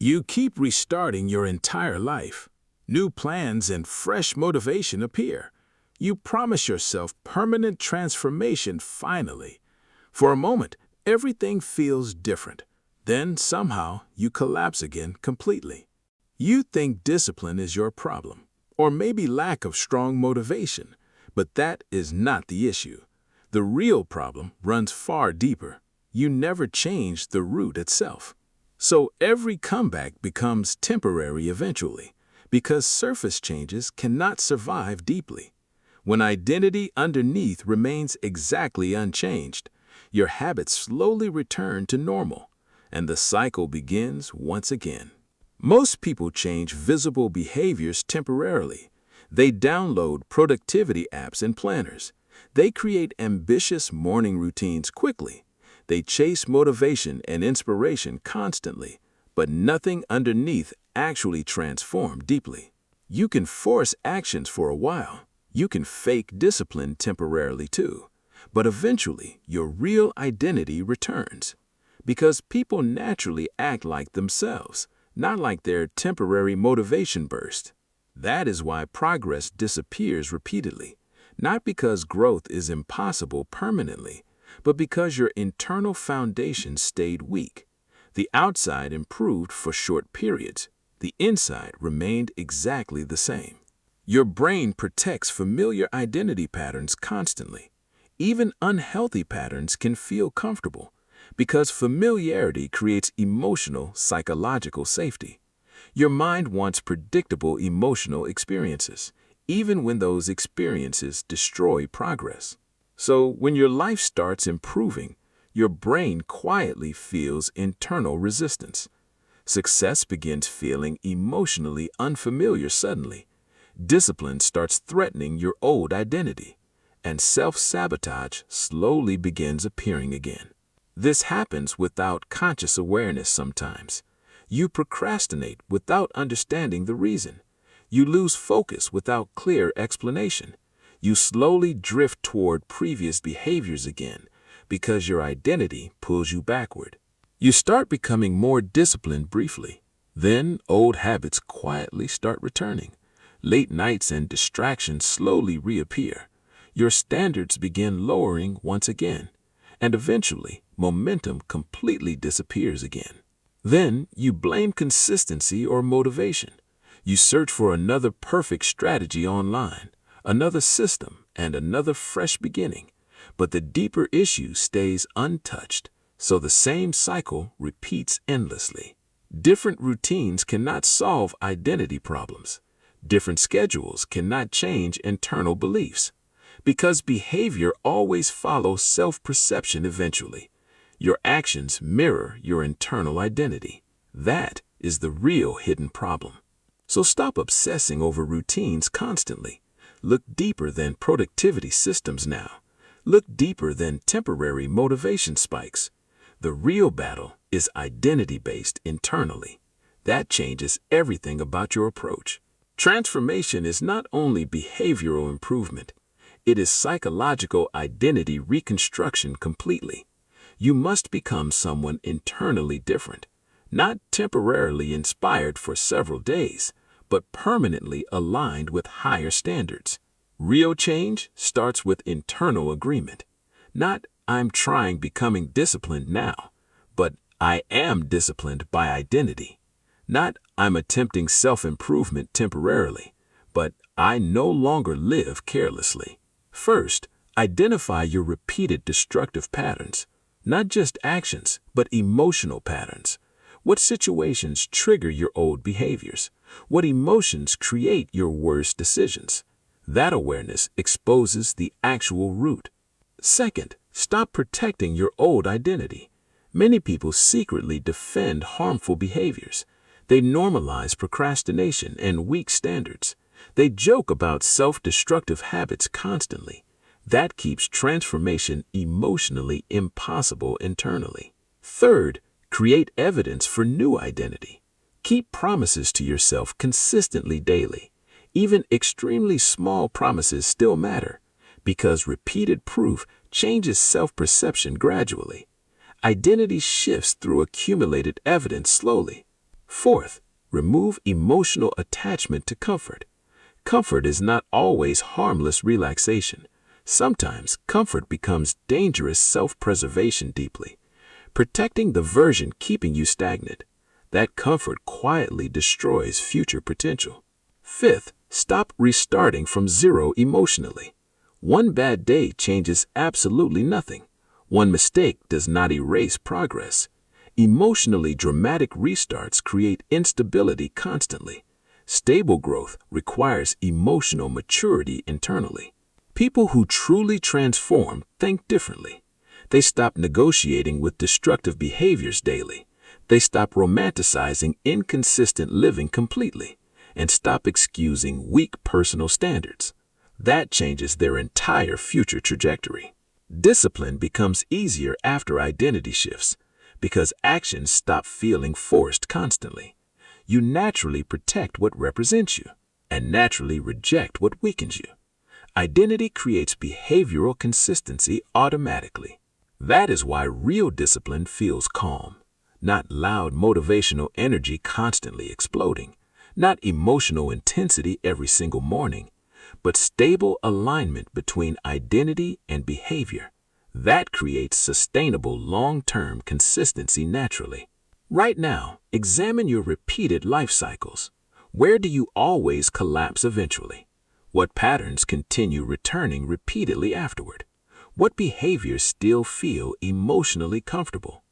You keep restarting your entire life. New plans and fresh motivation appear. You promise yourself permanent transformation finally. For a moment, everything feels different. Then, somehow, you collapse again completely. You think discipline is your problem, or maybe lack of strong motivation, but that is not the issue. The real problem runs far deeper. You never changed the root itself. So every comeback becomes temporary eventually, because surface changes cannot survive deeply. When identity underneath remains exactly unchanged, your habits slowly return to normal, and the cycle begins once again. Most people change visible behaviors temporarily. They download productivity apps and planners. They create ambitious morning routines quickly. They chase motivation and inspiration constantly, but nothing underneath actually transforms deeply. You can force actions for a while. You can fake discipline temporarily too, but eventually your real identity returns. Because people naturally act like themselves, not like their temporary motivation burst. That is why progress disappears repeatedly, not because growth is impossible permanently, but because your internal foundation stayed weak. The outside improved for short periods. The inside remained exactly the same. Your brain protects familiar identity patterns constantly. Even unhealthy patterns can feel comfortable, because familiarity creates emotional, psychological safety. Your mind wants predictable emotional experiences, even when those experiences destroy progress. So when your life starts improving, your brain quietly feels internal resistance. Success begins feeling emotionally unfamiliar suddenly. Discipline starts threatening your old identity, and self-sabotage slowly begins appearing again. This happens without conscious awareness sometimes. You procrastinate without understanding the reason. You lose focus without clear explanation. You slowly drift toward previous behaviors again because your identity pulls you backward. You start becoming more disciplined briefly. Then old habits quietly start returning. Late nights and distractions slowly reappear. Your standards begin lowering once again, and eventually momentum completely disappears again. Then you blame consistency or motivation. You search for another perfect strategy online, another system, and another fresh beginning. But the deeper issue stays untouched, so the same cycle repeats endlessly. Different routines cannot solve identity problems. Different schedules cannot change internal beliefs, because behavior always follows self-perception eventually. Your actions mirror your internal identity. That is the real hidden problem. So stop obsessing over routines constantly. Look deeper than productivity systems now. Look deeper than temporary motivation spikes. The real battle is identity-based internally. That changes everything about your approach. Transformation is not only behavioral improvement, it is psychological identity reconstruction completely. You must become someone internally different, not temporarily inspired for several days, but permanently aligned with higher standards. Real change starts with internal agreement. Not "I'm trying becoming disciplined now," but "I am disciplined by identity." Not "I'm attempting self-improvement temporarily," but "I no longer live carelessly." First, identify your repeated destructive patterns, not just actions, but emotional patterns. What situations trigger your old behaviors? What emotions create your worst decisions? That awareness exposes the actual root. Second, stop protecting your old identity. Many people secretly defend harmful behaviors. They normalize procrastination and weak standards. They joke about self-destructive habits constantly. That keeps transformation emotionally impossible internally. Third, create evidence for new identity. Keep promises to yourself consistently daily. Even extremely small promises still matter, because repeated proof changes self-perception gradually. Identity shifts through accumulated evidence slowly. Fourth, remove emotional attachment to comfort. Comfort is not always harmless relaxation. Sometimes comfort becomes dangerous self-preservation deeply, protecting the version keeping you stagnant. That comfort quietly destroys future potential. Fifth, stop restarting from zero emotionally. One bad day changes absolutely nothing. One mistake does not erase progress. Emotionally dramatic restarts create instability constantly. Stable growth requires emotional maturity internally. People who truly transform think differently. They stop negotiating with destructive behaviors daily. They stop romanticizing inconsistent living completely and stop excusing weak personal standards. That changes their entire future trajectory. Discipline becomes easier after identity shifts because actions stop feeling forced constantly. You naturally protect what represents you and naturally reject what weakens you. Identity creates behavioral consistency automatically. That is why real discipline feels calm, not loud motivational energy constantly exploding, not emotional intensity every single morning, but stable alignment between identity and behavior. That creates sustainable long-term consistency naturally. Right now, examine your repeated life cycles. Where do you always collapse eventually? What patterns continue returning repeatedly afterward? What behaviors still feel emotionally comfortable?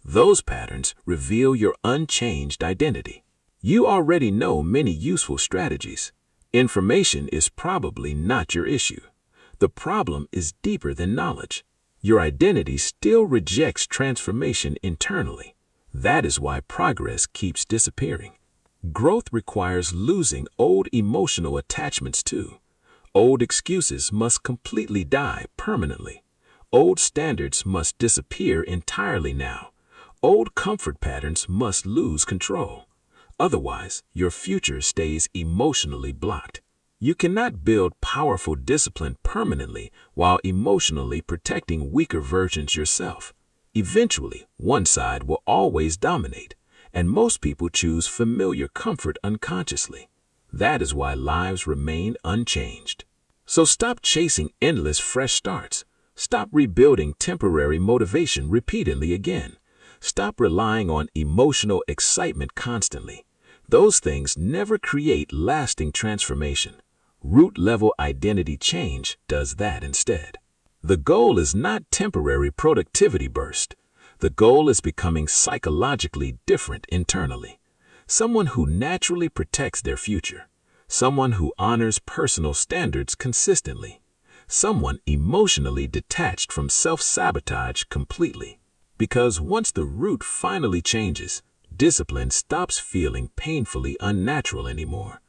Those patterns reveal your unchanged identity. You already know many useful strategies. Information is probably not your issue. The problem is deeper than knowledge. Your identity still rejects transformation internally. That is why progress keeps disappearing. Growth requires losing old emotional attachments too. Old excuses must completely die permanently. Old standards must disappear entirely now. Old comfort patterns must lose control. Otherwise, your future stays emotionally blocked. You cannot build powerful discipline permanently while emotionally protecting weaker versions yourself. Eventually, one side will always dominate, and most people choose familiar comfort unconsciously. That is why lives remain unchanged. So stop chasing endless fresh starts. Stop rebuilding temporary motivation repeatedly again. Stop relying on emotional excitement constantly. Those things never create lasting transformation. Root-level identity change does that instead. The goal is not temporary productivity burst. The goal is becoming psychologically different internally. Someone who naturally protects their future. Someone who honors personal standards consistently. Someone emotionally detached from self-sabotage completely. Because once the root finally changes, discipline stops feeling painfully unnatural anymore.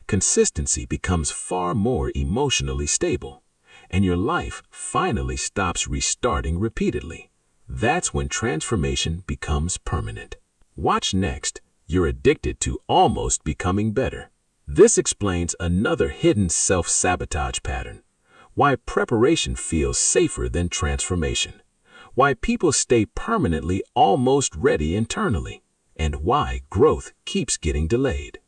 Consistency becomes far more emotionally stable, and your life finally stops restarting repeatedly. That's when transformation becomes permanent. Watch next, you're addicted to almost becoming better. This explains another hidden self-sabotage pattern. Why preparation feels safer than transformation. Why people stay permanently almost ready internally. And why growth keeps getting delayed.